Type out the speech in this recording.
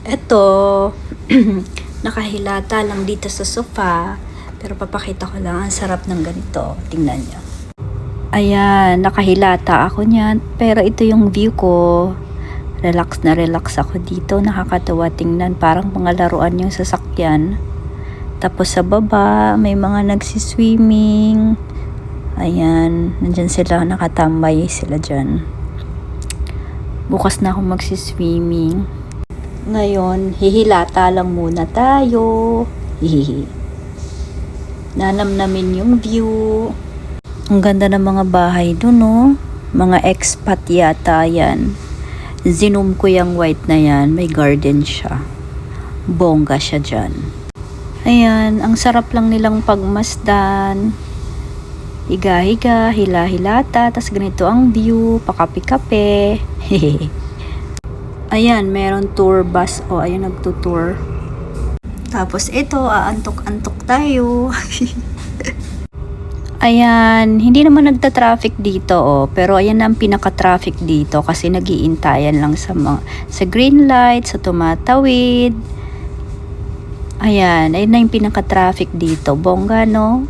Eto, nakahilata lang dito sa sofa. Pero papakita ko lang, ang sarap ng ganito. Tingnan nyo. Ayan, nakahilata ako niyan. Pero ito yung view ko. Relax na relax ako dito. Nakakatawa tingnan. Parang mga laruan yung sasakyan. Tapos sa baba, may mga nagsiswimming. Ayan, nandyan sila. Nakatambay sila dyan. Bukas na ako magsiswimming. Ngayon, hihilata lang muna tayo. Hihihi. Nanamnamin yung view. Ang ganda ng mga bahay dun, no? Mga expat yata yan. Zinom ko yung white na yan. May garden siya. Bongga siya dyan. Ayan, ang sarap lang nilang pagmasdan. Higa-higa, hila-hilata, tas ganito ang view, pakape-kape. Ayan, meron tour bus. O, ayan, nagtutour. Tapos ito, aantok-antok tayo. Ayan, hindi naman nagta-traffic dito, oh. Pero ayan na ang pinaka-traffic dito kasi nag-iintayan lang sa green light, sa tumatawid. Ayan, ayun na yung pinaka-traffic dito. Bongga, no?